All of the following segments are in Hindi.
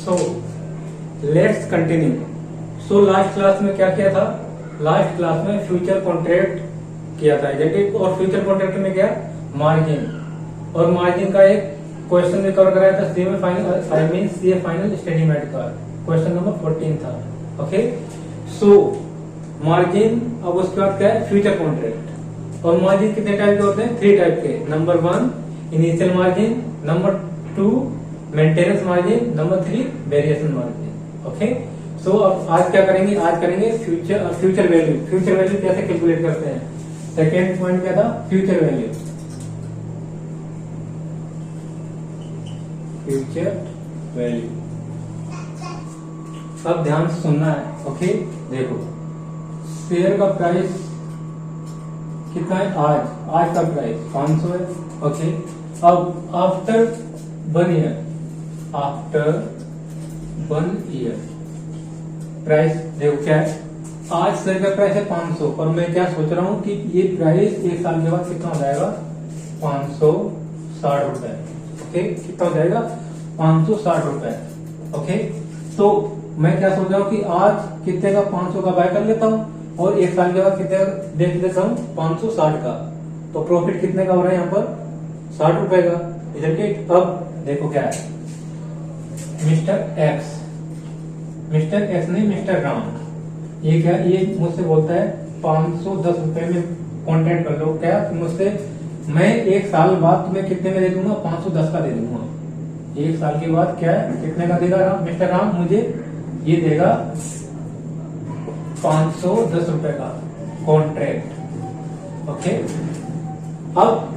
So let's continue. So last class में क्या किया था? लास्ट क्लास में फ्यूचर कॉन्ट्रैक्ट किया था एजेंटिव, और फ्यूचर कॉन्ट्रैक्ट में क्या? मार्जिन, और मार्जिन का एक क्वेश्चन भी कवर कराया था, CA final, I mean CA final स्टेडीमेट का क्वेश्चन नंबर 14 था। ओके, सो मार्जिन, अब उसके बाद क्या है? Future contract. और मार्जिन कितने टाइप के होते हैं? 3 टाइप के। Number 1 initial margin, number 2 maintenance margin, number 3 variation margin. Okay, so अब आज क्या करेंगे? आज करेंगे फ्यूचर वैल्यू। फ्यूचर वैल्यू कैसे कैलकुलेट करते हैं? सेकेंड पॉइंट क्या था? Future value. फ्यूचर वैल्यू, अब ध्यान से सुनना है। ओके, देखो शेयर का प्राइस कितना है आज का प्राइस 500 है। ओके, अब आफ्टर 1 ईयर, प्राइस देखो क्या है? आज शेयर का प्राइस है 500, और मैं क्या सोच रहा हूं कि ये प्राइस 1 साल के बाद कितना हो जाएगा? 560 रुपए। ओके, कितना हो जाएगा? 560 रुपए। ओके, तो मैं क्या सोच रहा हूँ कि आज कितने का 500 का बाय कर लेता हूँ, और 1 साल के बाद कितने का देख लेता हूँ? 560 का। तो प्रॉफिट कितने का हो रहा है यहाँ पर? 60 रुपए का। इधर के अब देखो क्या है? मिस्टर एक्स नहीं, मिस्टर राम, ये क्या? ये मुझसे बोलता है 510 रुपए में कॉन्ट्रैक्ट कर लो। क्या मुझसे? मैं 1 साल बाद तुम्हें कितने में दे दूंगा? 510 का दे दूंगा। 1 साल के बाद क्या है? कितने का देगा मिस्टर राम? मुझे ये देगा 510 रुपए का कॉन्ट्रैक्ट। ओके, अब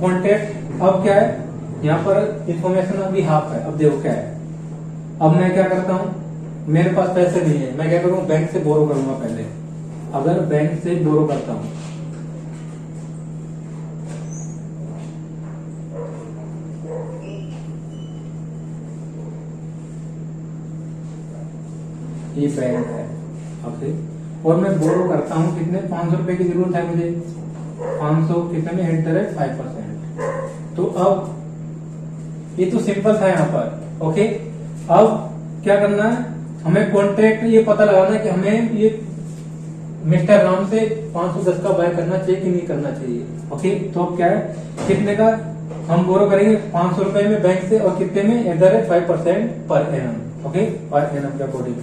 कॉन्ट्रैक्ट, अब क्या है यहाँ पर? इंफॉर्मेशन अभी हाफ है। अब देखो क्या है? अब मैं क्या करता हूँ? मेरे पास पैसे नहीं है, मैं क्या करूँ? बैंक से बोरो करूंगा पहले। अगर बैंक से बोरो करता हूँ, ये बैंक है। ओके, और मैं बोरो करता हूँ कितने? 500 रुपए की जरूरत है मुझे। 500 कितने में? At the rate 5%। तो अब ये तो सिंपल था यहाँ पर। ओके, अब क्या करना है? हमें कॉन्ट्रैक्ट ये पता लगाना है कि हमें ये मिस्टर राम से 510 का बाय करना चाहिए कि नहीं करना चाहिए। ओके, तो अब क्या है? कितने का हम बोरो करेंगे? 500 रुपए में बैंक से, और कितने में? At the rate 5% per annum. Okay, per annum के अकॉर्डिंग।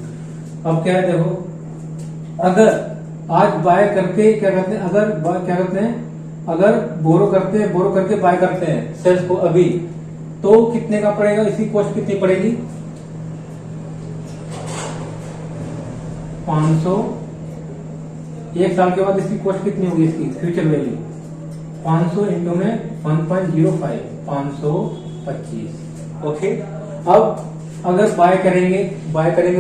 अब क्या है देखो, अगर आज बाय करके क्या करते हैं? अगर बोरो करके बाय करते हैं शेयर्स को अभी, तो कितने का पड़ेगा? इसकी कॉस्ट कितनी पड़ेगी? 500। 1 साल के बाद इसकी कॉस्ट कितनी होगी? इसकी फ्यूचर वैल्यू 500 इंटू में 1.05, 525। ओके, अब अगर बाय करेंगे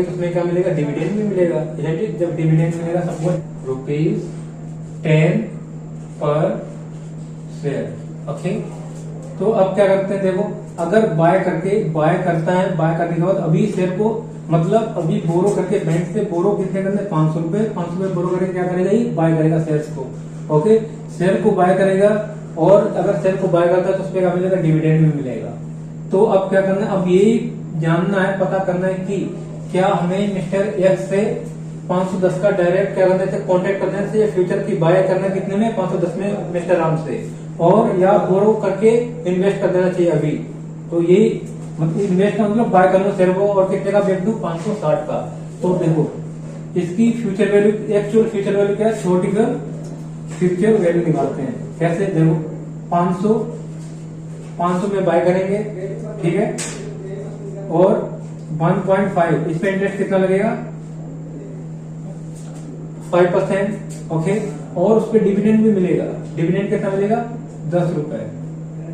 तो उसमें क्या मिलेगा? डिविडेंड भी मिलेगा। जब डिविडेंड मिलेगा सपोज ₹10 पर शेयर। ओके, तो अब क्या करते हैं? देखो, अगर बाय करने के बाद अभी शेयर को, मतलब अभी बोरो करके बैंक से बोरो कितने करने? 500 रुपए बोरो करके क्या करेगा? ये बाय करेगा शेयर्स को। ओके, शेयर को बाय करेगा, और अगर शेयर को बाय करता है तो उसपे क्या मिलेगा? डिविडेंड भी मिलेगा। तो अब क्या करना है? अब यही जानना है, पता करना है कि क्या हमें मिस्टर एक्स से 510 का डायरेक्ट क्या करने से कॉन्टेक्ट करने से, फ्यूचर की बाय करना कितने में? 510 में मिस्टर राम से, और या बोरो करके इन्वेस्ट कर देना चाहिए अभी। तो ये मतलब इन्वेस्ट का मतलब बाय करना शेयर को, और कितने का बेच दूं? 560 का। तो देखो इसकी future value, actual future value क्या है? थ्योरेटिकल फ्यूचर वैल्यू निकालते हैं। कैसे? देखो 500 में बाय करेंगे, ठीक है, और 1.5 इस पे इंटरेस्ट कितना लगेगा? 5%। ओके, और उस पर डिविडेंड भी मिलेगा। डिविडेंड कितना मिलेगा? 10 रुपए।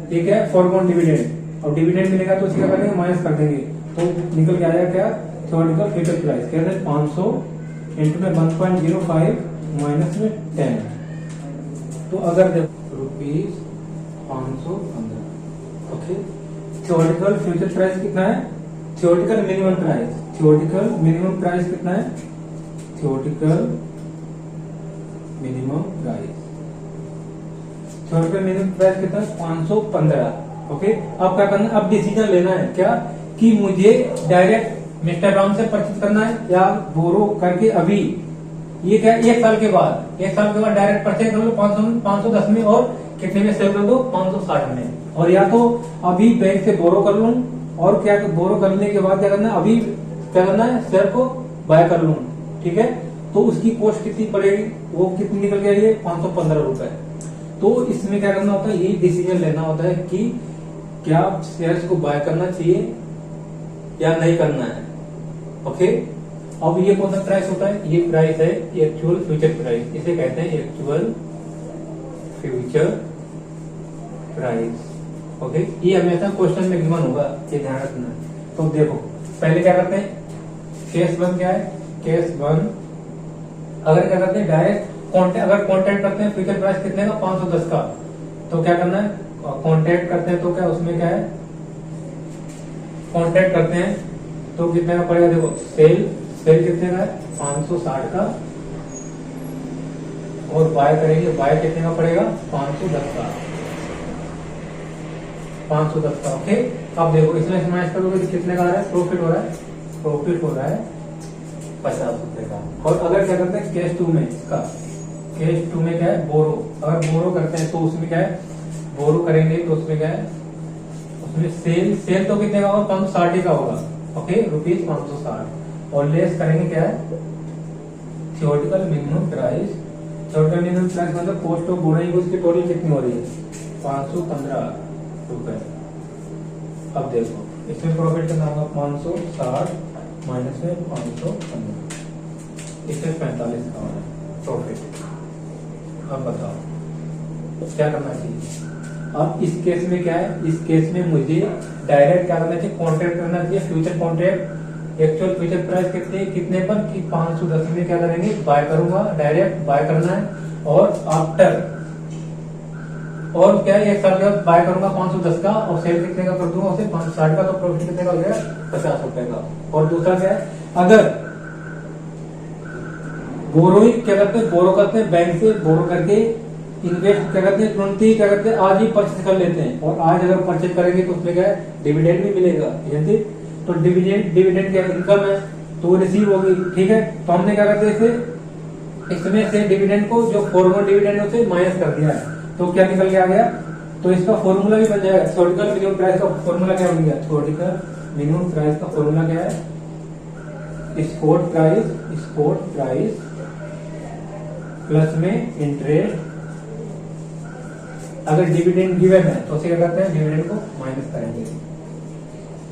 ठीक है, फॉरगॉन डिविडेंड। और डिविडेंड मिलेगा तो उसका करेंगे माइनस कर देंगे, तो निकल के आएगा क्या? थ्योरेटिकल फ्यूचर प्राइस क्या है? 500 इंटू में 1.05 माइनस में 10। तो अगर ₹515। ओके, थ्योरेटिकल फ्यूचर प्राइस कितना है? थ्योरेटिकल मिनिमम प्राइस कितना है? थ्योरेटिकल मिनिमम प्राइस कितना है? 515। ओके, अब क्या करना? अब डिसीजन लेना है क्या कि मुझे डायरेक्ट मिस्टर राम से परचेज करना है या बोरो करके अभी, ये क्या एक साल के बाद, डायरेक्ट परचेज कर लो 510 में और कितने में सेल कर दो 560 में, और या तो अभी बैंक से बोरो कर लूं और क्या बोरो करने के बाद क्या करना है, अभी क्या करना है शेयर को बाय कर लूं, ठीक है। तो उसकी कॉस्ट कितनी पड़ेगी, वो कितनी निकल के आई है 515 रुपए। तो इसमें क्या करना होता है, ये डिसीजन लेना होता है कि क्या शेयर्स को बाय करना चाहिए या नहीं करना है। ओके, अब ये कौन सा प्राइस होता है, ये प्राइस है एक्चुअल फ्यूचर प्राइस, इसे कहते हैं एक्चुअल फ्यूचर प्राइस। ओके, ये हमेशा क्वेश्चन में गिवन होगा, ये ध्यान रखना। तो देखो पहले क्या करते हैं, केस 1 क्या है, केस 1 अगर क्या करते हैं डायरेक्ट अगर कॉन्टेक्ट करते हैं फ्यूचर प्राइस कितने का 510 का, तो क्या करना है, कॉन्टेक्ट करते हैं तो क्या उसमें क्या है, कॉन्टेक्ट करते हैं तो कितने का पड़ेगा, देखो सेल कितने का है 560 का, और बाय करेंगे, बाय कितने का पड़ेगा 510 का, 510 का। ओके, अब देखो इसमें स्मैश करोगे तो कितने का आ रहा है, प्रॉफिट हो रहा है 50 रुपए का। और अगर क्या करते हैं केस 2 में, इसका केस 2 में क्या है, बोरो, अगर बोरो करते हैं तो उसमें क्या है, बोरो करेंगे तो उसमें क्या है, उसमें सेल तो कितने का होगा 560 का होगा। ओके, रुपीज 560, और लेस करेंगे क्या है theoretical minimum price, theoretical minimum price मतलब कॉस्ट ऑफ बोरोइंग उसकी टोटल कितनी हो रही है 515 रुपए। अब देखो इसमें प्रॉफिट कितना होगा 560 माइनस में 515, इसमें 45 का होगा प्रॉफिट। अब बताओ क्या करना चाहिए। अब इस केस में क्या है, इस केस में मुझे डायरेक्ट क्या करना चाहिए, कॉन्ट्रैक्ट करना चाहिए future contract, actual future price कितने पर कि 510 में क्या करेंगे, बाय करूंगा, डायरेक्ट बाय करना है, और आफ्टर और क्या है एक साल के बाद बाय करूंगा 510 का, और सेल कितने का कर दूंगा उसे 560 का, तो प्रॉफिट कितने का हो जाएगा 50 रुपए का। और दूसरा क्या है, अगर बोरोइंग क्या करते हैं, बोरो करते हैं बैंक से, बोरो करके इन्वेस्ट क्या करते हैं, तुरंत ही क्या करते हैं आज ही परचेज कर लेते हैं, और आज अगर परचेज करेंगे तो उसमें क्या है डिविडेंड भी मिलेगा, तो डिविडेंड क्या इनकम है तो वो रिसीव होगी, ठीक है। तो हमने क्या करते हैं इसमें से डिविडेंड को जो फॉर्मल डिविडेंड उसे माइनस कर दिया है, तो क्या निकल के आ गया, तो इसका फॉर्मूला भी बन जाएगा, थियोरेटिकल मिनिमम प्राइस का फॉर्मूला क्या बन गया, थियोरेटिकल मिनिमम प्राइस का फॉर्मूला क्या है, स्पॉट प्राइस प्लस में इंटरेस्ट, अगर डिविडेंड गिवन है तो उसे क्या करते हैं डिविडेंड को माइनस करेंगे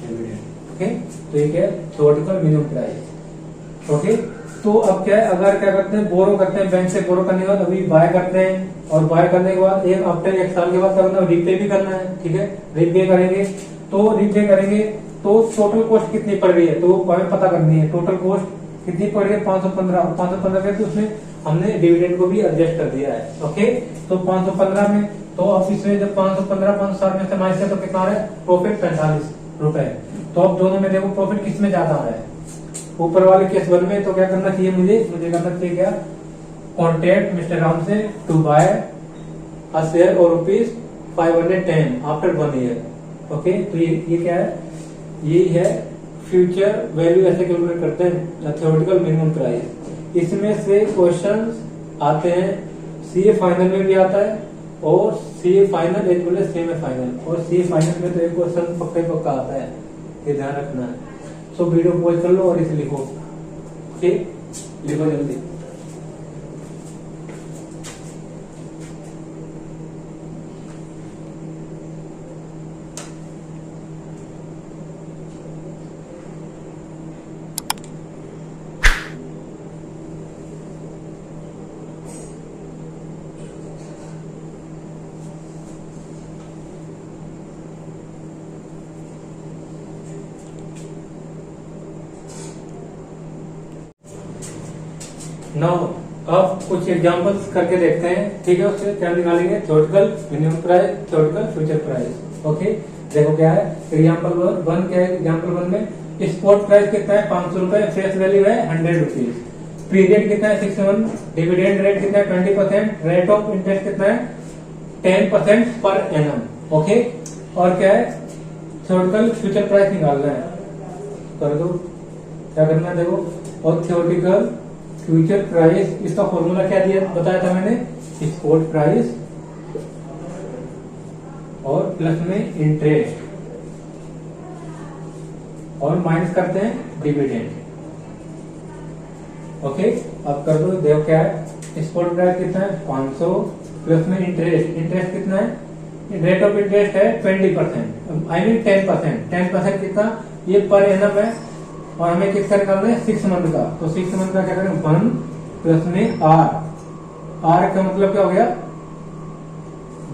डिविडेंड। ओके, तो ये क्या है थियोरेटिकल मिनिमम प्राइस। ओके, तो अब क्या है, अगर क्या करते हैं बोरो करते हैं बैंक से, बोरो करने के बाद अभी बाय करते हैं, और बाय करने के बाद आफ्टर एक साल के बाद करना है रीपे भी करना है, ठीक है। रीपे करेंगे तो टोटल कॉस्ट कितनी पड़ रही है, तो हमें पता करनी है टोटल कॉस्ट कितनी पड़ रही है 515 तो उसमें हमने डिविडेंड को भी एडजस्ट कर दिया है। ओके, तो 515 में, तो अब इसमें जब 560 में से माइनस है तो कितना आ रहा है प्रॉफिट 45 रुपए। तो अब दोनों में देखो प्रॉफिट किसमें ज्यादा आ रहा है, ऊपर वाले केस 1 में। तो क्या करना चाहिए मुझे करना चाहिए क्या, कॉन्टेक्ट मिस्टर राम से टू बाय अ शेयर और ₹510 आफ्टर 1 ईयर। ओके, तो ये क्या है, ये है फ्यूचर वैल्यू, ऐसे कैलकुलेट करते हैं थियोरेटिकल मिनिमम प्राइस। इसमें से क्वेश्चंस आते हैं, सीए फाइनल में भी आता है, और CA final as well as semi final, और सीए फाइनल में तो एक क्वेश्चन पक्का आता है, ये ध्यान रखना है। सो वीडियो पॉज कर लो और इसे लिखो, ठीक, लिखो जल्दी। नाउ अब कुछ एग्जांपल्स करके देखते हैं, ठीक है। उससे क्या निकालेंगे, theoretical minimum price, theoretical future price. Okay, देखो क्या है एग्जांपल 1 क्या है, एग्जांपल 1 में स्पॉट प्राइस कितना है 500 रुपए, फेस वैल्यू है 100 रुपीज, पीरियड कितना है 6 मंथ, डिविडेंड रेट कितना है 20%, रेट ऑफ इंटरेस्ट कितना है 10% पर एनम। ओके, और क्या है थियोरेटिकल फ्यूचर प्राइस निकालना है, कर दो क्या करना है देखो, और थियोरेटिकल फ्यूचर प्राइस, इसका फॉर्मूला क्या दिया बताया था मैंने, स्पॉट प्राइस और प्लस में इंटरेस्ट और माइनस करते हैं डिविडेंड। ओके, अब कर दो, देखो क्या है, स्पॉट प्राइस कितना है 500 प्लस में इंटरेस्ट, इंटरेस्ट कितना है, रेट ऑफ इंटरेस्ट है 20%, आई मीन 10%, 10% कितना, ये पर एनम है और हमें किसका निकालना है 6 मंथ का, तो 6 मंथ का क्या करें 1 प्लस में आर, आर का मतलब क्या हो गया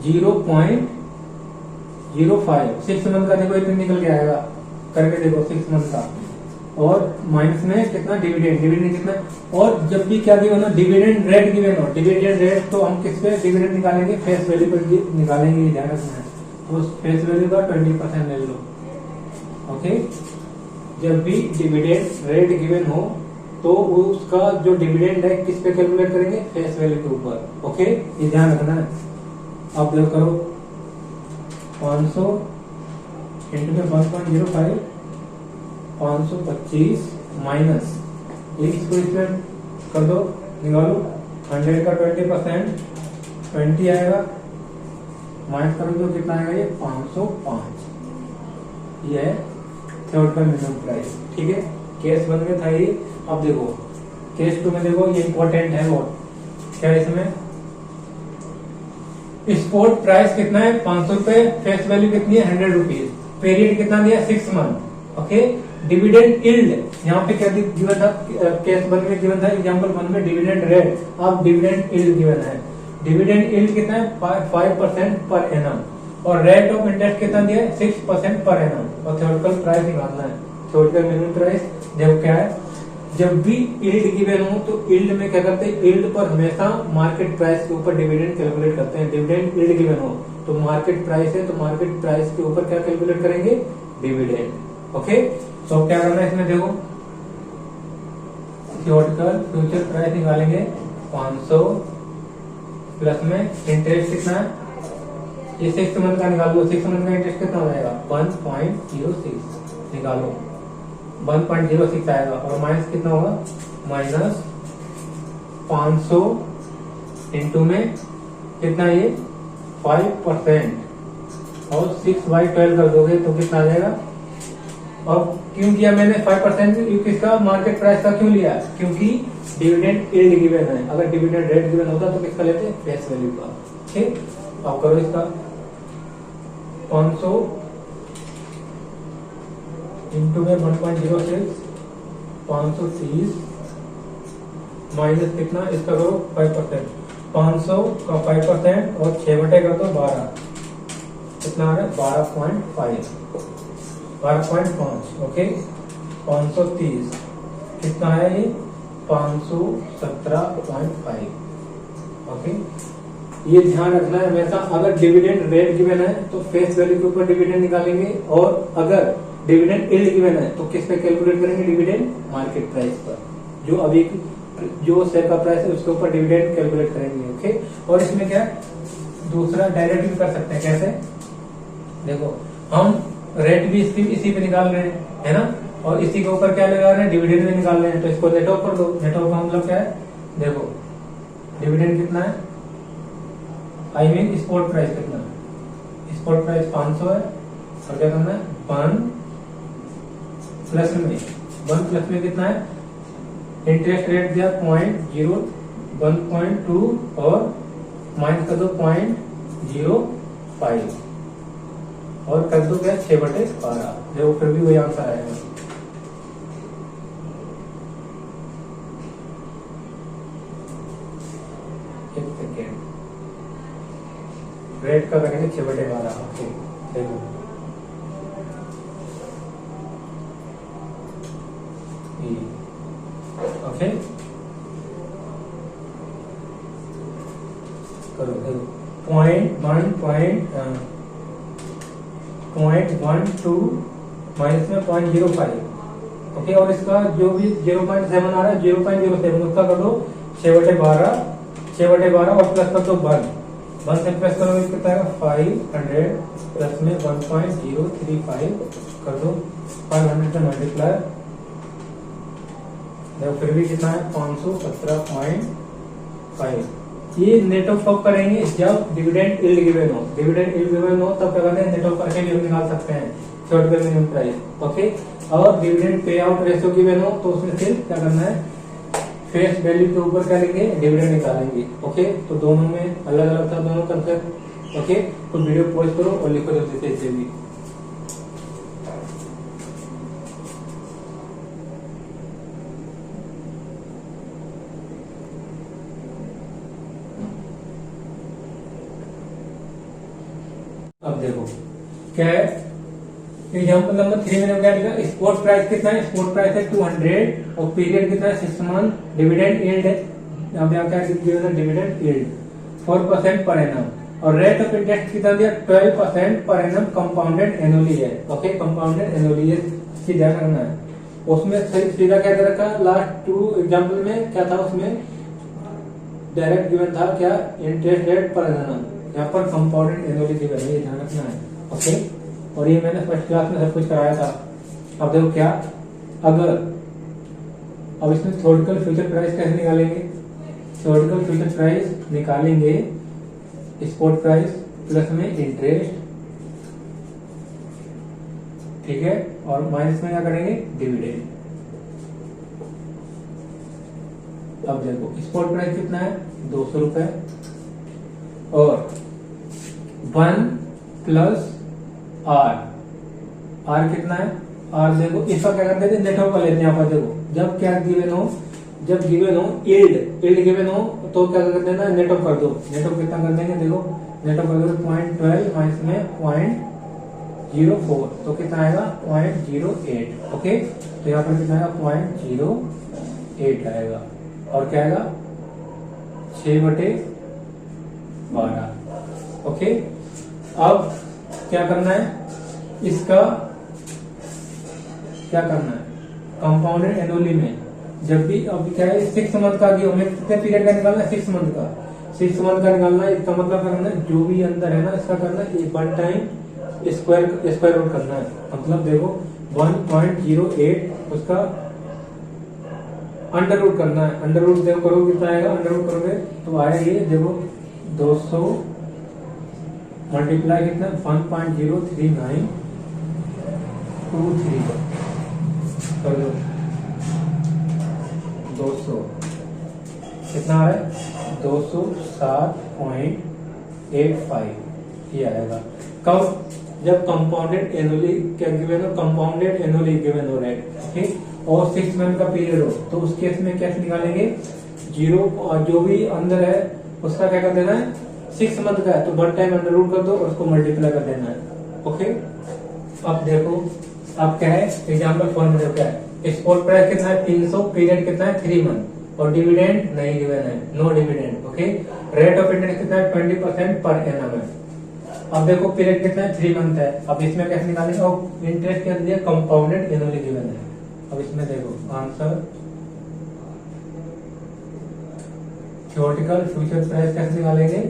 0.05, 6 मंथ का देखो इतना निकल के आएगा, करके देखो 6 मंथ का, और माइनस में कितना डिविडेंड, डिविडेंड कितना, और जब भी क्या गिवन हो डिविडेंड रेट गिवन हो, डिविडेंड रेट तो हम किस पे डिविडेंड निकालेंगे, फेस वैल्यू पर निकालेंगे, ध्यान रखना है, तो फेस वैल्यू का 20% ले लो। ओके, जब भी डिविडेंड रेट गिवन हो तो उसका जो डिविडेंड है किस पे कैलकुलेट करेंगे, फेस वैल्यू के ऊपर। ओके, ये ध्यान रखना है। अब देखो करो 500 इंटू में 1.05, 525 माइनस इसको इसमें कर दो, निकालो 100 का 20%, 20 आएगा, माइनस करोगे तो कितना आएगा, ये 505, ये है थर्ड का मिनिमम प्राइस। ठीक है, केस 1 में था ये। अब देखो केस 2 में देखो, ये इंपॉर्टेंट है बहुत, क्या है इसमें, स्पॉट प्राइस कितना है 500 रुपए, फेस वैल्यू कितनी है 100 रुपीज, पीरियड कितना दिया 6 मंथ। ओके, डिविडेंड यील्ड यहाँ पे क्या गिवन था, केस 1 में गिवन था, एग्जांपल 1 में डिविडेंड रेट, अब डिविडेंड यील्ड गिवन है, डिविडेंड यील्ड कितना है 5% पर एनम, और रेट ऑफ इंटरेस्ट कितना दिया है 6% पर एनम, और थ्योरेटिकल प्राइस निकालना है, थ्योरेटिकल मिनिमम प्राइस। देखो क्या है, जब भी यील्ड गिवन हो तो यील्ड में क्या करते हैं, यील्ड पर हमेशा मार्केट प्राइस के ऊपर डिविडेंड कैलकुलेट करते हैं, डिविडेंड यील्ड गिवन हो तो मार्केट प्राइस है, तो मार्केट प्राइस के ऊपर क्या कैलकुलेट करेंगे, डिविडेंड। ओके, तो क्या करना है इसमें देखो, थ्योरेटिकल फ्यूचर प्राइस निकालेंगे 500 प्लस में इंटरेस्ट कितना है, ये 6 मंथ का निकाल लो, 6 मंथ का इंटरेस्ट कितना हो जाएगा 1.06, निकालो 1.06 आएगा, और माइनस कितना होगा, माइनस 500 इंटू में कितना, ये 5%, और 6/12 कर दोगे तो कितना आ जाएगा। अब क्यों किया मैंने 5%, किसका, मार्केट प्राइस का क्यों लिया, क्योंकि डिविडेंड यील्ड गिवन है, अगर डिविडेंड रेट गिवन होता तो किसका लेते, फेस वैल्यू का। ठीक, अब करो इसका 500 इंटू में 1.06, 530 माइनस कितना, इसका करो 5%, 500 का 5% और 6 कर दो 12, कितना आ रहा है 12.5, 12.5। ओके, 530 कितना है, ये 517.5। ओके, ये ध्यान रखना है हमेशा, अगर डिविडेंड रेट गिवन है तो फेस वैल्यू के ऊपर डिविडेंड निकालेंगे, और अगर डिविडेंड यील्ड गिवन है तो किस पे कैलकुलेट करेंगे, डिविडेंड मार्केट प्राइस पर, जो अभी जो शेयर का प्राइस है उसके ऊपर डिविडेंड कैलकुलेट करेंगे। ओके, और इसमें क्या दूसरा डायरेक्ट भी कर सकते हैं, कैसे देखो, हम रेट भी इसी पे निकाल रहे हैं, है ना, और इसी के ऊपर क्या लगा रहे हैं, डिविडेंड भी निकाल रहे हैं, तो इसको नेट ऑफ कर दो, नेट ऑफ का मतलब क्या है, देखो डिविडेंड कितना है, आई मीन स्पॉट प्राइस कितना है, स्पॉट प्राइस 500 है, और क्या करना है 1 प्लस में कितना है, इंटरेस्ट रेट दिया 0.0, 1.2 और माइनस कर दो 0.05, और कर दो क्या 6/12, देखो फिर भी वही आंसर आएगा। एक सेकेंड, रेट का करेंगे 6/12। ओके, देखो ओके करो, देखो 0.12 माइनस में 0.05। ओके, और इसका जो भी 0.7 आ रहा है 0.07 उसका कर दो 6/12 और प्लस कर दो 1 से प्लस करोगे कितना आएगा 500 प्लस में 1.035 कर दो 500 से मल्टीप्लाई देखो फिर भी कितना है 517.5। ये नेट ऑफ कब करेंगे, जब डिविडेंड यील्ड गिवन हो। डिविडेंड यील्ड गिवन हो तब क्या करते हैं, नेट ऑफ करके भी हम निकाल सकते हैं थ्योरेटिकल मिनिमम प्राइस। ओके, और dividend pay out ratio given हो तो उसमें फिर क्या करना है, फेस वैल्यू के ऊपर क्या लेंगे, डिविडेंड निकालेंगे। ओके, तो दोनों में अलग अलग था दोनों कंसेप्ट। ओके, तो वीडियो पॉज करो और लिखो जल्दी से इसे भी। अब देखो क्या है, एग्जाम्पल नंबर 3 में क्या लिखा, स्पॉट प्राइस कितना है, स्पॉट प्राइस है 200 और पीरियड कितना है 6 मंथ, डिविडेंड यील्ड है, यहाँ पे क्या गिवन है, डिविडेंड यील्ड 4% पर एनम, और रेट ऑफ इंटरेस्ट कितना दिया 12% पर एनम कंपाउंडेड एनुअली है। ओके, कंपाउंडेड एनुअली है, इसकी ध्यान रखना है। उसमें सीधा क्या दे रखा, लास्ट 2 एग्जाम्पल में क्या था, उसमें डायरेक्ट गिवन था क्या, इंटरेस्ट रेट पर एनम, यहाँ पर कंपाउंडेड एनुअली गिवन है, ये ध्यान रखना है। ओके, और ये मैंने फर्स्ट क्लास में सब कुछ कराया था। अब देखो क्या, अगर अब इसमें थ्योरेटिकल फ्यूचर प्राइस कैसे निकालेंगे, थ्योरेटिकल फ्यूचर प्राइस निकालेंगे स्पॉट प्राइस प्लस में इंटरेस्ट, ठीक है, और माइनस में क्या करेंगे, डिविडेंड। अब देखो स्पॉट प्राइस कितना है 200 रुपए, और 1 प्लस आर कितना है, आर देखो इसका क्या करते हैं, नेट ऑफ कर लेते हैं। यहाँ पर देखो जब क्या गिवन हो, जब गिवन हो यील्ड गिवन हो तो क्या कर देना, नेट ऑफ कर दो। नेट ऑफ कितना कर देंगे, देखो नेट ऑफ कर दो 0.12 माइनस में 0.04 तो कितना आएगा 0.08। ओके, तो यहाँ पर कितना आएगा 0.08 आएगा, और क्या आएगा 6/12। ओके, अब क्या करना है, इसका क्या करना है, कंपाउंडेड एनुअली में जब भी, अब क्या है 6 मंथ का, हमें कितने पीरियड का निकालना है, 6 मंथ का, 6 मंथ का निकालना है। इसका मतलब करना है जो भी अंदर है ना, इसका करना है 1 टाइम स्क्वायर रूट करना है। मतलब देखो 1.08 उसका अंडर रूट करना है। अंडर रूट देखो करोगे कितना आएगा, अंडर रूट करोगे तो आएगा ये देखो 200 मल्टीप्लाई कितना 1.03923 कर दो, 200 कितना आ रहा है 207.85 ये आएगा। कब, जब कंपाउंडेड एनुअली क्या गिवन हो, कंपाउंडेड एनुअली गिवन हो रेट, ठीक, और 6 मंथ का पीरियड हो तो उस केस में कैसे निकालेंगे, जीरो जो भी अंदर है उसका क्या कर देना है, 6 मंथ का है तो 1 टाइम अंडर रूट कर दो और उसको मल्टीप्लाई कर देना है। ओके, अब देखो अब क्या है, एग्जाम्पल 4 में देखो क्या है, स्पॉट प्राइस कितना है 300, पीरियड कितना है 3 मंथ, और डिविडेंड नहीं गिवन है, no dividend. Okay, rate of interest कितना है 20% पर एनम है। अब देखो पीरियड कितना है 3 मंथ है, अब इसमें कैसे निकालेंगे, और इंटरेस्ट क्या दिया, कंपाउंडेड एनुअली गिवन है। अब इसमें देखो आंसर, थ्योरेटिकल फ्यूचर प्राइस कैसे निकालेंगे,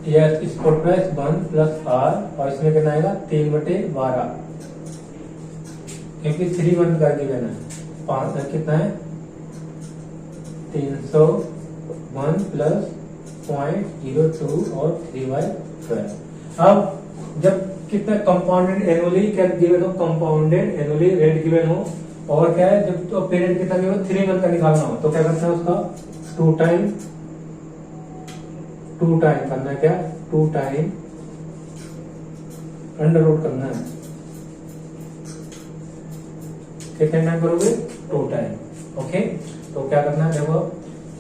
yes spot price 1 plus r, और इसमें कितना आएगा 3/12 क्योंकि 3 मंथ का गिवन है, 5 कितना है 301 प्लस 0.02 और 3/12। अब जब कितना कंपाउंडेड एनुअली क्या गिवन हो, कंपाउंडेड एनुअली रेट गिवन हो, और क्या है जब तो पीरियड कितना गिवन 3 मंथ का निकालना हो तो क्या करना है उसका 2 टाइम करना है, क्या 2 टाइम अंडर रूट करना है। कितने टाइम करोगे 2 टाइम। ओके, तो क्या करना है देखो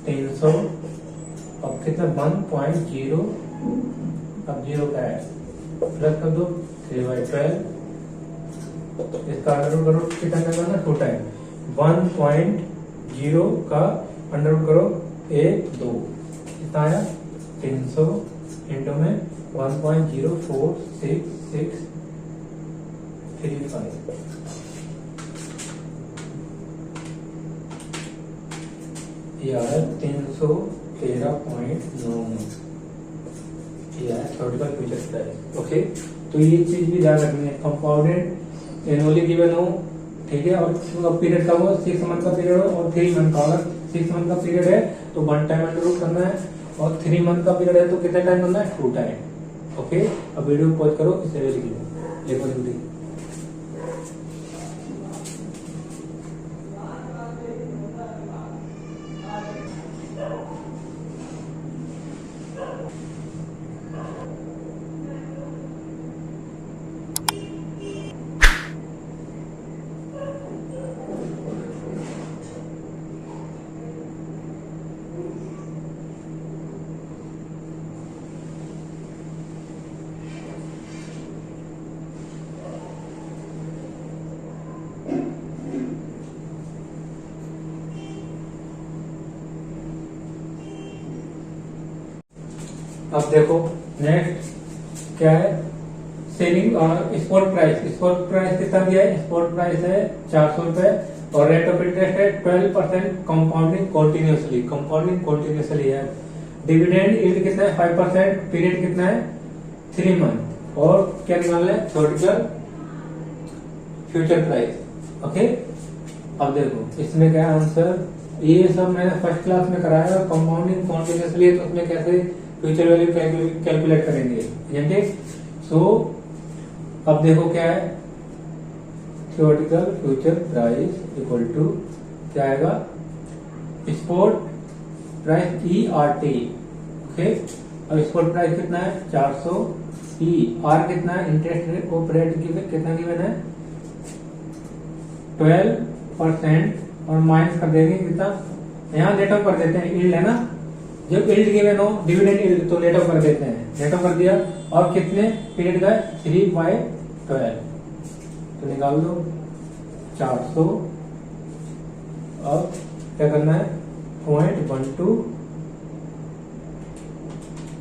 300, अब कितना 1.0, अब 0 का है प्लस कर दो 3/12, इसका अंडर रूट करो कितना करना 2 टाइम, 1.0 का अंडर रूट करो 1 2, कितना आया 300 इंटू में 1.04665, ये आ रहा है 313.9, ये है थ्योरेटिकल फ्यूचर प्राइस। ओके, तो ये चीज भी ध्यान रखनी है, कंपाउंडेड एनुअली गिवन हो ठीक है। और पीरियड कब हो, 6 मंथ का पीरियड हो और 3 मंथ का। अगर 6 मंथ का पीरियड है तो 1 टाइम अंडर रूट करना है, और 3 मंथ का पीरियड है तो कितना टाइम करना है, 2 टाइम। ओके, अब वीडियो पॉज करो, इसे लिख लो, लिखो जल्दी। अब देखो नेक्स्ट क्या है, selling spot price. Spot price कितना दिया है, स्पॉट प्राइस है 400 रुपए, और रेट ऑफ इंटरेस्ट है 12% कंपाउंडिंग कॉन्टिन्यूसली, कंपाउंडिंग कॉन्टिन्यूसली है। डिविडेंड यील्ड कितना है 5%, पीरियड कितना है 3 मंथ, और क्या निकालना है, थ्योरेटिकल फ्यूचर प्राइस। ओके, अब देखो इसमें क्या आंसर, ये सब मैंने फर्स्ट क्लास में कराया, कंपाउंडिंग कॉन्टिन्यूसली है तो उसमें कैसे फ्यूचर वैल्यू कैलकुलेट करेंगे, ठीक। सो अब देखो क्या है, theoretical future price equal to क्या आएगा, स्पॉट प्राइस ERT। ओके, अब स्पॉट प्राइस कितना है 400, आर कितना है, इंटरेस्ट रेट ऑफ रेट कितना गिवन है 12%, और माइनस कर देंगे कितना, यहाँ नेट ऑफ कर देते हैं, यील्ड है ना, जब यील्ड गिवन हो डिविडेंड यील्ड तो नेट ऑफ कर देते हैं, नेट ऑफ कर दिया, और कितने पीरियड का 3/12, तो निकाल दो 400। अब क्या करना है 0.12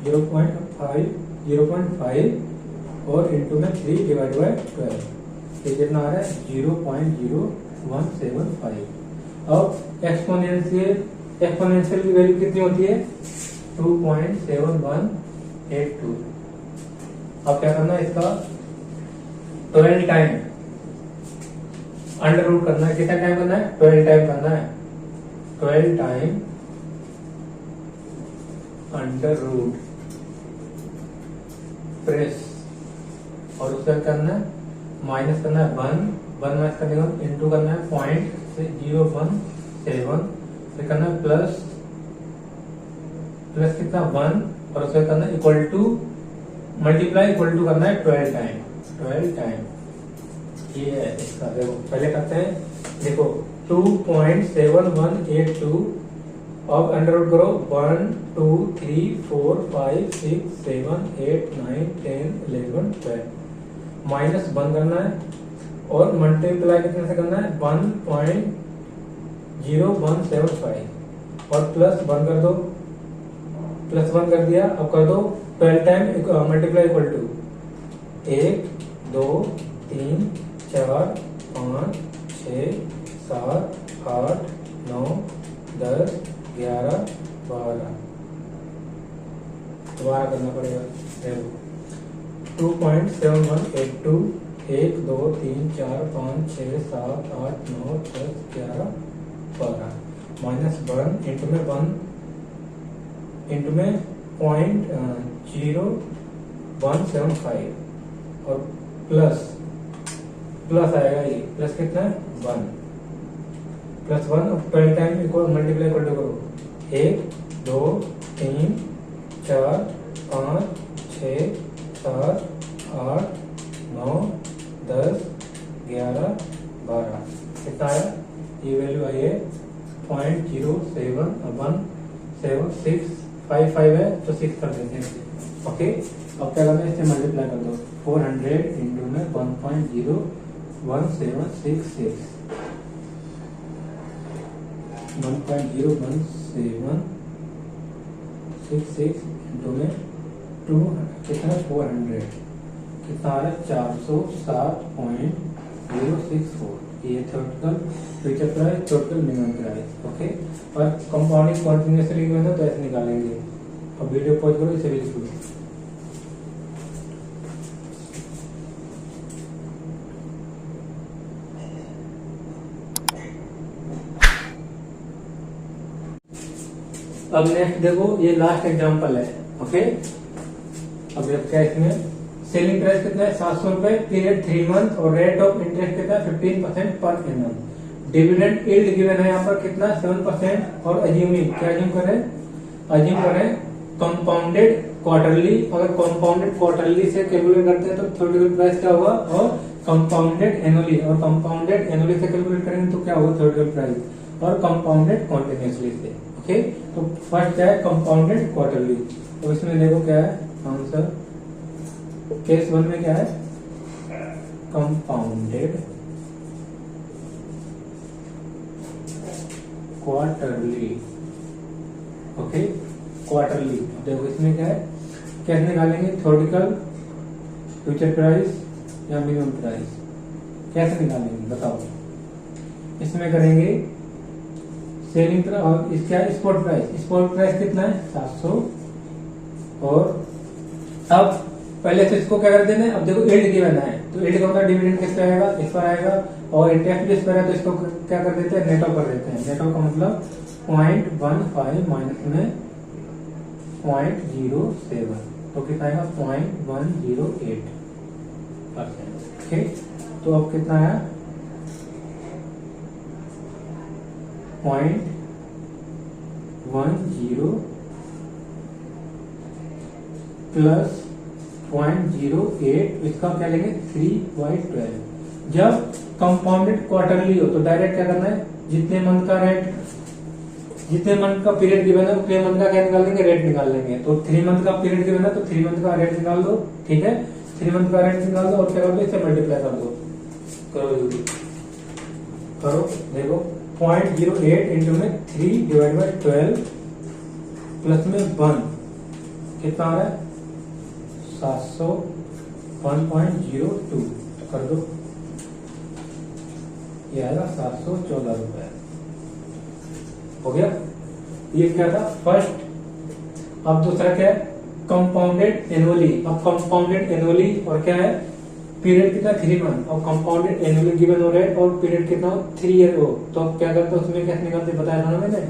0.5 और इंटू में 3/12, ये कितना आ रहा है 0.0175। अब एक्सपोनेंशियल की वैल्यू कितनी होती है 2.7182। अब क्या करना है, इसका 12 टाइम अंडर रूट करना है, कितना टाइम करना है 12 टाइम करना है, 12 टाइम अंडर रूट प्रेस, और उसका करना है माइनस करना है 1 माइनस करने का इंटू करना है 0.017, फिर करना है प्लस कितना 1, और उसका करना है equal to multiply equal to करना है 12 टाइम। ये है इसका, देखो पहले करते हैं, देखो 2.7182, अब अंडर रूट करो 1 2 3 4 5 6 7 8 9 10 11 12, माइनस 1 करना है, और मल्टीप्लाई कितने से करना है 1.0175, और प्लस 1 कर दो, प्लस 1 कर दिया, अब कर दो 12 टाइम मल्टीप्लाई इक्वल टू 1 2 3 4 5 6 7 8 9 10 11 12, दोबारा करना पड़ेगा, 2.7182, 1 2 3 4 5 6 7 8 9 10 11 12, माइनस 1 इंटू में 0.0175, और प्लस आएगा, ये प्लस कितना है 1, प्लस 1, अब 12 time equal multiply equal to करो 1 2 3 4 5 6 7 8 9 10 11 12, कितना आया, ये वैल्यू आई है 0.07175 है, तो 6 कर देते हैं। ओके, अब क्या करना है, इसे मल्टीप्लाई कर दो 400 इंटू में 1.01766, 1.01766 इंटू में 2 कितना 400, कितना आ रहा है 407.064, ये theoretical future price, total minimum price. Okay, और कंपाउंडिंग कॉन्टिन्यूसली तो ऐसे निकालेंगे। अब वीडियो पॉज करो, इसे भी लिख लो। अब नेक्स्ट देखो, ये लास्ट एग्जांपल है। ओके, अब जब क्या इसमें सेलिंग प्राइस कितना है 700 रुपए, पीरियड 3 मंथ, और रेट ऑफ इंटरेस्ट कितना है 15% per annum. Dividend yield given है यहाँ पर कितना 7%, और अज्यूमिंग क्या अज्यूम करें कंपाउंडेड क्वार्टरली। अगर कंपाउंडेड क्वार्टरली से कैलकुलेट करते हैं तो थ्योरेटिकल प्राइस क्या होगा, और कंपाउंडेड एनुअली, और कंपाउंडेड एनुअली से कैलकुलेट करेंगे तो क्या होगा थ्योरेटिकल प्राइस, और कंपाउंडेड कॉन्टिन्यूसली से। ओके, तो फर्स्ट क्या है कंपाउंडेड क्वार्टरली। तो इसमें देखो क्या है आंसर, केस 1 में क्या है कंपाउंडेड क्वार्टरली। Okay, quarterly. देखो इसमें क्या है, कैसे निकालेंगे थ्योरेटिकल फ्यूचर प्राइस या मिनिमम प्राइस, कैसे निकालेंगे बताओ। इसमें करेंगे सेलिंग और इसका स्पॉट प्राइस कितना है 700, और अब पहले से इसको क्या कर देना है, अब देखो यील्ड गिवन है तो यील्ड का मतलब डिविडेंड किस पे आएगा, इस पर आएगा, और इंटरेस्ट भी इस पर है तो इसको क्या कर देते हैं नेट ऑफ कर देते हैं। नेट ऑफ का मतलब 0.15 माइनस में 0.07, तो कितना आएगा 0.108%। ओके, तो अब कितना आया 0.10 प्लस 0.08, इसका क्या लेंगे 3/12। जब कंपाउंडेड क्वार्टरली हो तो डायरेक्ट क्या करना है, जितने मंथ का रेट, जितने मंथ का पीरियड गिवन है उतने मंथ का क्या निकाल लेंगे, रेट निकाल लेंगे। तो 3 मंथ का पीरियड गिवन है तो 3 मंथ का रेट निकाल दो। ठीक है, 3 मंथ का रेट निकाल दो और क्या कर दो, इससे मल्टीप्लाई कर दो। करो जल्दी करो, देखो 0.08 इंटू में 3/12 प्लस में 1 कितना आ रहा है 700, 1.02 कर दो, ये आएगा 714 रुपए। हो गया, ये क्या था फर्स्ट। अब दूसरा क्या है कंपाउंडेड एनुअली। अब कंपाउंडेड एनुअली और क्या है पीरियड कितना 3 मंथ, और कंपाउंडेड एनुअली गिवन हो रहा है और पीरियड कितना 3 ईयर हो, तो अब क्या करते हैं उसमें कैसे निकालते बताया था ना मैंने,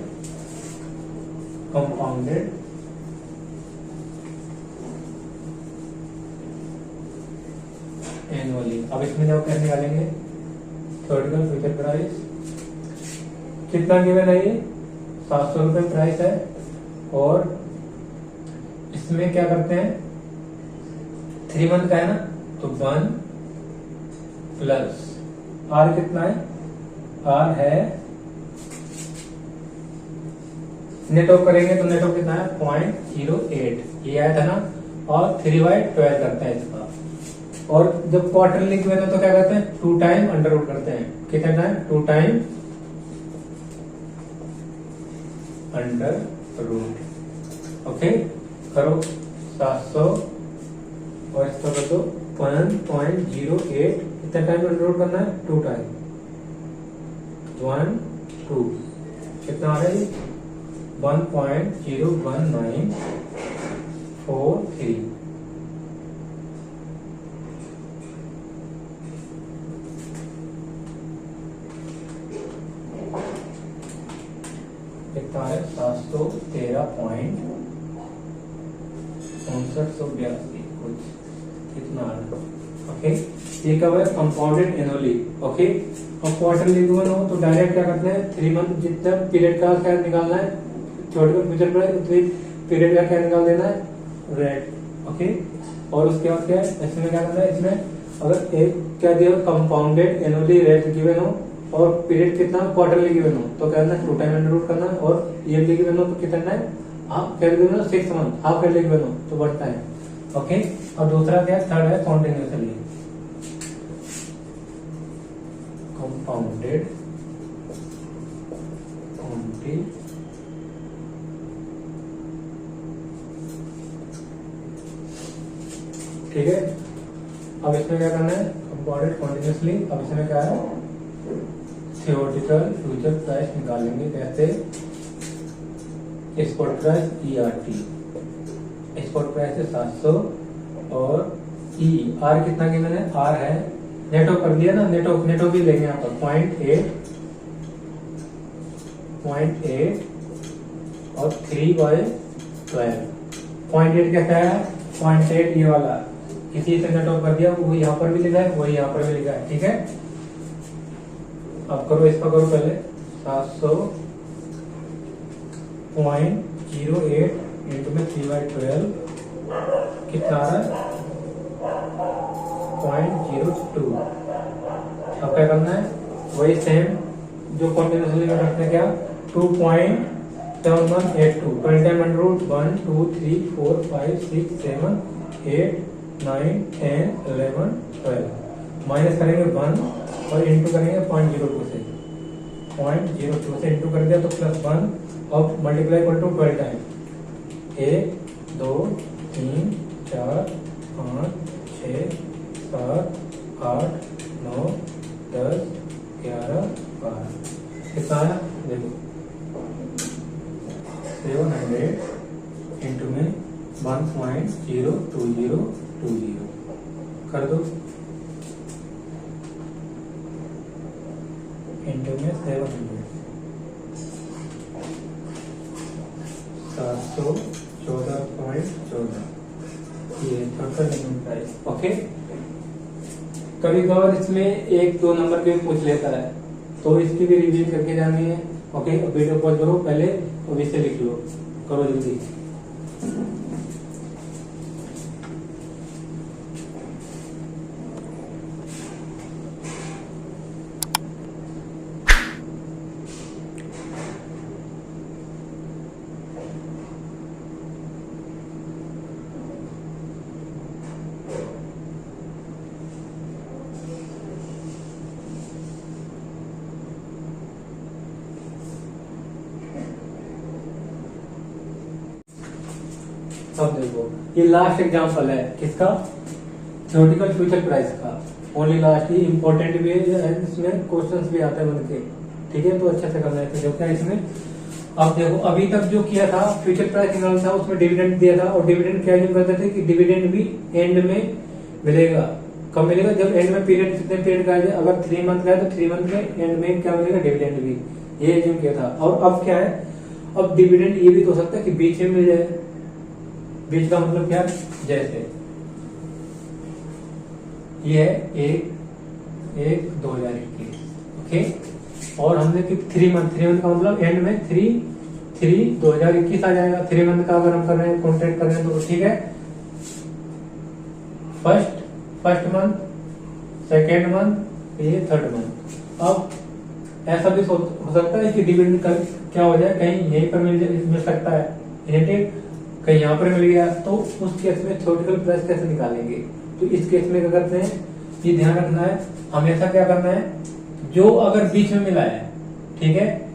कंपाउंडेड एनुअली। अब इसमें जब कैसे निकालेंगे थ्योरेटिकल फ्यूचर प्राइस कितना गिवन है, ये 700 रुपए प्राइस है, और इसमें क्या करते हैं 3 मंथ का है ना, तो 1 प्लस आर कितना है, आर है नेट ऑफ करेंगे तो नेट ऑफ कितना है 0.08, ये आया था ना, और 3/12 करता है इसका। और जब क्वार्टरली की वजह तो क्या करते हैं 2 टाइम अंडर रूट करते हैं, कितना time 2 time under root. Okay, करो 700 और इसका कर दो 1.08, कितना टाइम अंडर रूट करना है 2 टाइम 1 2, कितना आ रहा है 1.01943। कितना है 713.5982 कुछ कितना। ओके, ये कब है कंपाउंडेड एनुअली। ओके, और क्वार्टरली गिवन हो तो डायरेक्ट क्या करते हैं 3 मंथ जितना पीरियड का क्या निकालना है थ्योरेटिकल फ्यूचर प्राइस, उतनी पीरियड का क्या निकाल देना है रेट। ओके, और उसके बाद क्या है इसमें क्या करना है, इसमें अगर एक क्या दिया कंपाउंडेड एनुअली रेट गिवन हो और पीरियड कितना क्वार्टरली गिवन हो तो क्या करना है 2 टाइम अंडर रूट करना है, और ईयरली गिवन हो तो कितना है हाफ ईयरली गिवन हो 6 मंथ, हाफ ईयरली गिवन हो तो बढ़ता है। ओके, और दूसरा क्या थर्ड है कॉन्टिन्यूसली, कंपाउंडेड ठीक है। अब इसमें क्या करना है कंपाउंडेड कॉन्टिन्यूसली। अब इसमें क्या है थ्योरेटिकल फ्यूचर प्राइस निकालेंगे कैसे, spot price ERT, spot price है 700 और E R कितना गिवन है, R है नेट ऑफ कर दिया ना, नेट ऑफ भी लेंगे यहाँ पर 0.8 और 3/12। 0.8 कैसा है? 0.8 ये वाला इसी से नेट ऑफ कर दिया, वो यहाँ पर भी लिखा है, वही यहाँ पर भी लिखा है। ठीक है, अब करो, इसका करो पहले 700.08 इंटू में 3/12 कितना आ रहा है? 0.02। अब क्या करना है? वही सेम जो कॉम्बिनेशन लिमिट रखते हैं, क्या 2.7182 1 2 3 4 5 6 7 8 9 10 11 12 माइनस करेंगे 1 और इंटू करेंगे 0.02 से। 0.02 से इंटू कर दिया तो +1 और मल्टीप्लाई इक्वल टू 12 टाइम 1 2 3 4 5 6 7 8 9 10 11 12 कितना आया? देखो 700 इंटू में 1.02020 कर दो इंटू में 700 714.14 ये टोटल मिनिमम प्राइस। ओके, कभी कभार इसमें 1-2 नंबर के भी पूछ लेता है, तो इसकी भी रिवीजन करके जानी है। ओके, वीडियो पॉज करो पहले और इसे लिख लो, करो जल्दी। अब देखो ये लास्ट एग्जांपल है किसका? थ्योरेटिकल फ्यूचर प्राइस का। ओनली लास्ट, ही इंपॉर्टेंट भी है, इसमें क्वेश्चंस भी आते हैं बन के। ठीक है, तो अच्छे से करना है। तो क्या इसमें अब देखो, अभी तक जो किया था फ्यूचर प्राइस निकालना था, उसमें डिविडेंड दिया था, और डिविडेंड क्या यूज करते थे कि डिविडेंड भी एंड में मिलेगा। कब मिलेगा? जब एंड में पीरियड, कितने पीरियड का है? अगर 3 मंथ का है तो 3 मंथ में एंड में क्या मिलेगा? डिविडेंड भी। ये यूज किया था। और अब क्या है? अब डिविडेंड ये भी तो हो सकता है कि बीच में मिल जाए। बीच का मतलब क्या? जैसे ये है 1/1/2021। ओके, और हमने कि 3 मंथ का मतलब एंड में 3/3/2021 आ जाएगा। 3 मंथ का अगर हम कर रहे हैं, कॉन्ट्रैक्ट कर रहे हैं, तो ठीक है। फर्स्ट मंथ, सेकेंड मंथ, ये थर्ड मंथ। अब ऐसा भी हो सकता है कि डिविडेंड क्या हो जाए, कहीं यहीं पर मिल सकता है, कहीं यहाँ पर मिल गया, तो उस केस में थ्योरेटिकल प्राइस कैसे निकालेंगे? तो इस केस में क्या करते हैं, ये ध्यान रखना है हमेशा। क्या करना है? जो अगर बीच में मिला है, ठीक है,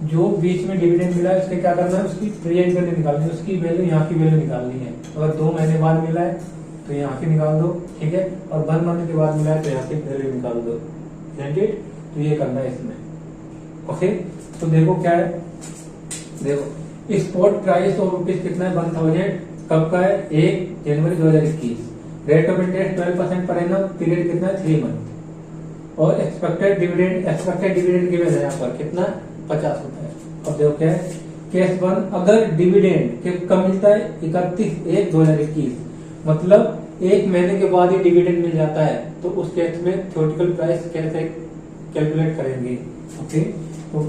जो बीच में डिविडेंड मिला है, उसके क्या करना है? उसकी प्रेजेंट वैल्यू निकालनी है, उसकी वैल्यू, यहाँ की वैल्यू निकालनी है। अगर 2 महीने बाद मिला है तो यहाँ की निकाल दो, ठीक है, और 1 मंथ के बाद मिला है तो यहाँ की वैल्यू निकाल दो। तो ये करना है इसमें। ओके, तो देखो क्या है, देखो स्पॉट प्राइस ऑफ रुपीज कितना है? 1000। कब का है? 1 जनवरी 2021। Rate of interest 12% per annum. Period कितना है? 3 मंथ। और एक्सपेक्टेड डिविडेंड गिवन है यहाँ पर कितना? 50 रुपए। अब देखो क्या है? केस 1, अगर डिविडेंड कब मिलता है? 31/1/2021, मतलब 1 महीने के बाद ही डिविडेंड मिल जाता है, तो उस केस में थ्योरेटिकल प्राइस कैसे कैलकुलेट करेंगे? ओके, तो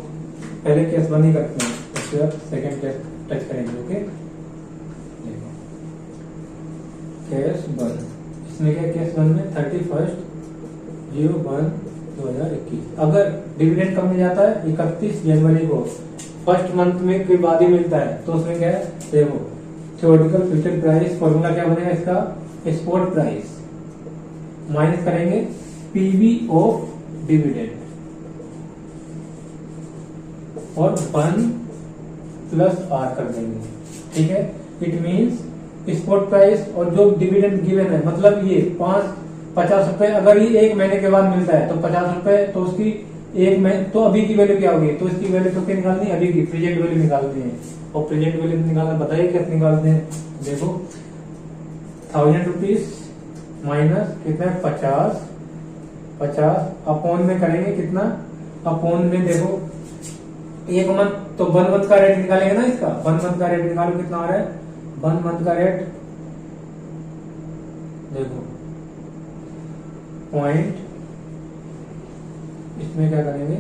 पहले केस 1 ही करते हैं, उसके बाद सेकेंड केस टच करेंगे। ओके, केस 1, इसमें क्या? केस 1 में 31/01/2021, अगर डिविडेंड कब मिल जाता है? 31 जनवरी को, फर्स्ट मंथ में के बाद ही मिलता है, तो उसमें क्या है? देखो थ्योरेटिकल फ्यूचर प्राइस फॉर्मूला क्या बनेगा इसका? स्पॉट प्राइस माइनस करेंगे पीवी ऑफ डिविडेंड और 1 + R कर देंगे। ठीक है, इट मीन्स स्पॉट प्राइस और जो डिविडेंड गिवन है, मतलब ये 50 रुपए, अगर ये 1 महीने के बाद मिलता है तो 50 रुपए, तो उसकी 1 महीने, तो अभी की वैल्यू क्या होगी? तो इसकी वैल्यू तो क्या निकालनी है? अभी की प्रेजेंट वैल्यू निकालनी है। और प्रेजेंट वैल्यू निकालना बताइए कैसे निकालते हैं? देखो 1000 रुपीज माइनस कितना है? 50 अपॉन में करेंगे कितना? अपॉन में देखो एक मंथ, तो 1 मंथ का रेट निकालेंगे ना इसका। 1 मंथ का रेट निकालो, कितना आ रहा है 1 मंथ का रेट, देखो पॉइंट, इसमें क्या करेंगे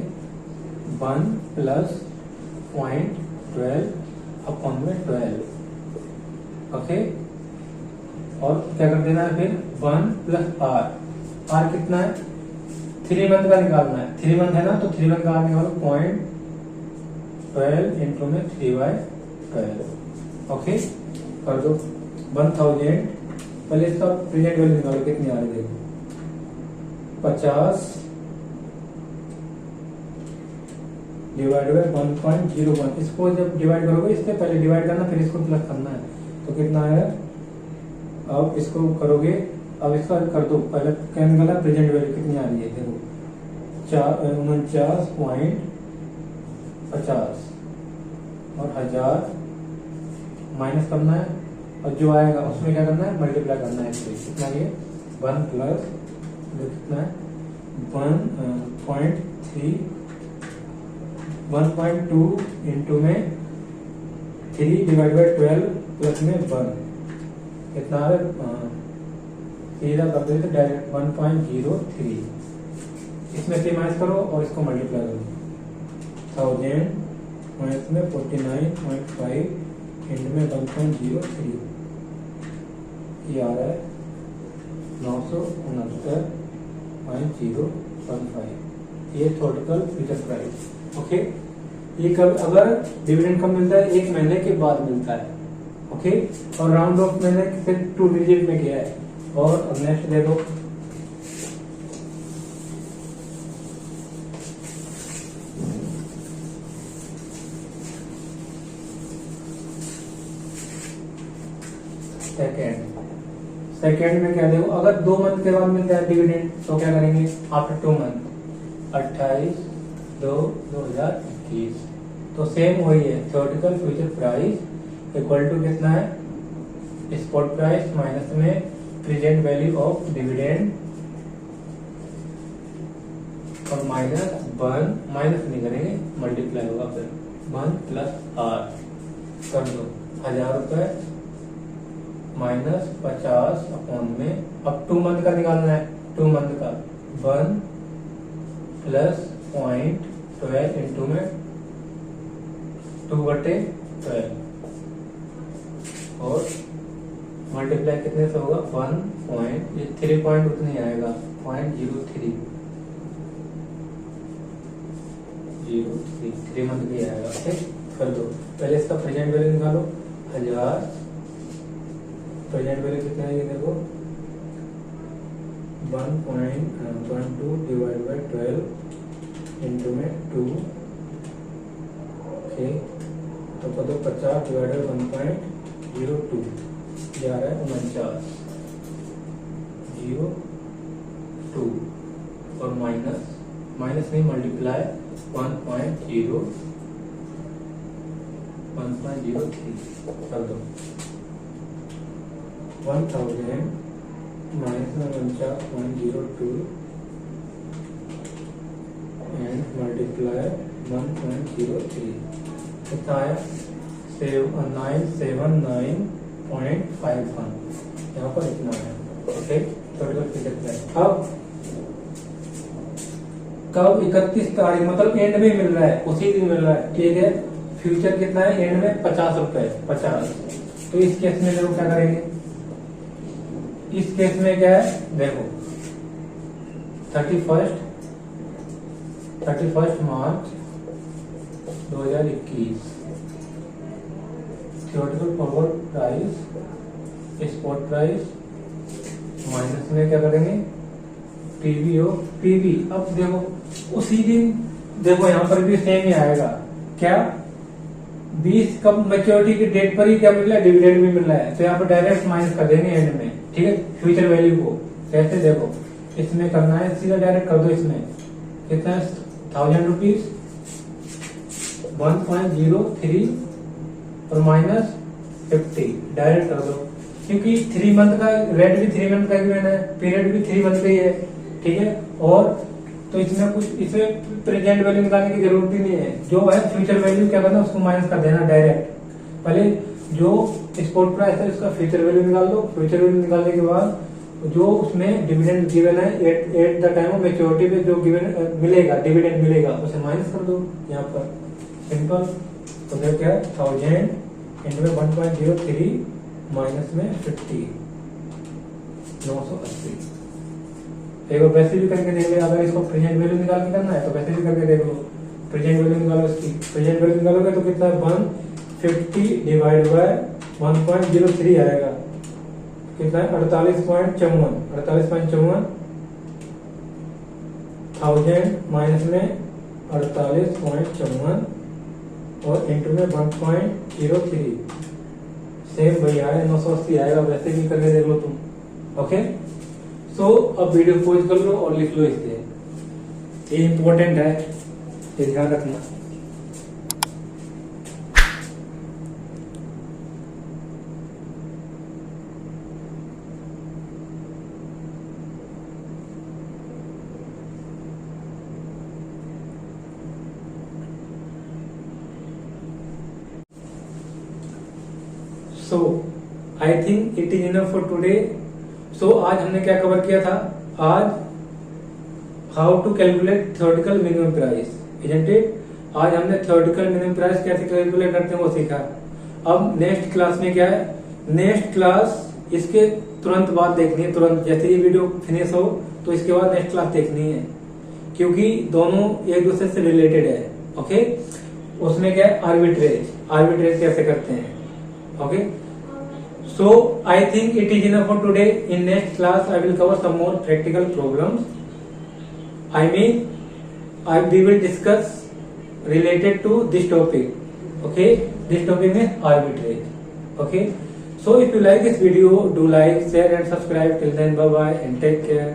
1 प्लस 0.12 अपॉन में 12, ओके। और क्या कर देना है फिर 1 प्लस आर कितना है 3 मंथ का निकालना है, 3 मंथ है ना, तो 3 मंथ का आर निकालो 0.12 इंटू में 3/12, ओके। कर दो 1000, पहले इसका प्रेजेंट वैल्यू निकालो कितनी आ रही है, देखो 50 डिवाइड बाय 1.01। इसको जब डिवाइड करोगे, इससे पहले डिवाइड करना फिर इसको प्लस करना है, तो कितना है, अब इसको करोगे, अब इसका कर दो, पहले क्या निकाला प्रेजेंट वैल्यू कितनी आ रही है, देखो 49.50 और 1000 माइनस करना है, और जो आएगा उसमें क्या करना है मल्टीप्लाई करना है, इससे कितना ये 1 प्लस कितना है 1.2 इंटू में 3 डिवाइड बाई 12 प्लस में 1 कितना है, सीधा कर देते डायरेक्ट 1.03, इसमें से माइनस करो और इसको मल्टीप्लाई करो 1000 माइनस में 49.5 इंटू में 1.03, ये आ रहा है 969.015, ये टोटल फ्यूचर प्राइस, ओके। ये कब, अगर डिविडेंड कब मिलता है 1 महीने के बाद मिलता है, ओके। और राउंड ऑफ मैंने फिर 2 डिजिट में किया है। और नेक्स्ट देखो सेकेंड में क्या देखो, अगर 2 मंथ के बाद मिलता है डिविडेंड तो क्या करेंगे आफ्टर 2 मंथ, 28/2/2021, तो सेम वही है, theoretical future price equal to कितना है स्पॉट प्राइस माइनस में प्रेजेंट वैल्यू ऑफ डिविडेंड और माइनस 1, माइनस नहीं करेंगे मल्टीप्लाई होगा फिर 1 प्लस आर कर दो 1000 रुपए माइनस 50 अपॉन में, अब 2 मंथ का निकालना है, 2 मंथ का 1 प्लस 0.12 इंटू में 2/12 और मल्टीप्लाई कितने से होगा 1 पॉइंट, ये 3 पॉइंट उतने ही आएगा 0.03 3 मंथ भी आएगा, ठीक। कर दो, पहले इसका प्रेजेंट वैल्यू निकालो 1000, प्रेजेंट वैल्यू कितना है ये देखो 1.12 डिवाइड बाई 12 इंटू में 2, ओके। तो कर दो 50 डिवाइड बाई 1.02, ये आ रहा है 49.02 और माइनस नहीं मल्टीप्लाई 1.03 कर दो 1000 माइनस में 49.02 एंड मल्टीप्लाई 1.03 कितना आया 979.51, यहाँ पर इतना है, ओके। टोटल फ्यूचर प्राइस अब कब 31 तारीख मतलब एंड में मिल रहा है, उसी दिन मिल रहा है, ठीक है। फ्यूचर कितना है एंड में 50 रुपए 50, तो इस केस में देखो क्या करेंगे, इस केस में क्या है देखो 31 मार्च 2021 theoretical forward price spot price minus में क्या करेंगे पीवी। अब देखो उसी दिन देखो यहाँ पर भी सेम ही आएगा, क्या 20 कब मैच्योरिटी की डेट पर ही क्या मिल रहा है डिविडेंड भी मिल रहा है, तो यहाँ पर डायरेक्ट माइनस कर देंगे एंड में, ठीक है। फ्यूचर वैल्यू को कैसे देखो इसमें करना है, सीधा डायरेक्ट कर दो, इसमें कितना है 1000 रुपीज 1.03 और माइनस 50 डायरेक्ट कर दो, क्योंकि 3 मंथ का रेट भी 3 मंथ का ही है, पीरियड भी 3 मंथ का ही है, ठीक है। और तो इसमें कुछ इसमें प्रेजेंट वैल्यू निकालने की जरूरत ही नहीं है। जो है फ्यूचर वैल्यू क्या करना, उसको माइनस कर देना डायरेक्ट। पहले जो स्पॉट प्राइस है उसका फ्यूचर वैल्यू निकाल दो। फ्यूचर वैल्यू निकालने के बाद जो उसमें डिविडेंड गिवन है at the time of maturity पे जो गिवन मिलेगा, डिविडेंड मिलेगा, उसे माइनस कर दो यहाँ पर, सिंपल। तो फिर क्या है 1000 इंटू में 1.03 माइनस में 50, 980। एक बार वैसे भी करके देख ले, अगर इसको प्रेजेंट वैल्यू निकाल के करना है तो वैसे भी करके देख लो। प्रेजेंट वैल्यू निकालो, इसकी प्रेजेंट वैल्यू निकालोगे तो कितना है 150 डिवाइड बाय 1.03 आएगा, कितना है 48.54, 48.54 1000 माइनस में 48.54 और इंटू में 1.03 सेम वही आया 980 आएगा। वैसे भी करके देख लो तुम। ओके, सो अब वीडियो पॉज कर लो और लिख लो इससे, ये इंपॉर्टेंट है, ये ध्यान रखना। So I think it is enough for today. So आज हमने क्या कवर किया था, आज how to calculate theoretical minimum price, isn't it. आज हमने थ्योरेटिकल मिनिमम प्राइस कैसे कैलकुलेट करते हैं वो सीखा। अब नेक्स्ट क्लास में क्या है, नेक्स्ट क्लास इसके तुरंत बाद देखनी है, तुरंत जैसे ये वीडियो फिनिश हो तो इसके बाद नेक्स्ट क्लास देखनी है, क्योंकि दोनों एक दूसरे से रिलेटेड है। ओके, उसमें क्या है आर्बिट्रेज, आर्बिट्रेज कैसे करते हैं। Okay, so I think it is enough for today. In next class I will cover some more practical problems. I mean we will discuss related to this topic. Okay, this topic is arbitrage. Okay, so if you like this video, do like, share and subscribe. Till then, bye bye and take care.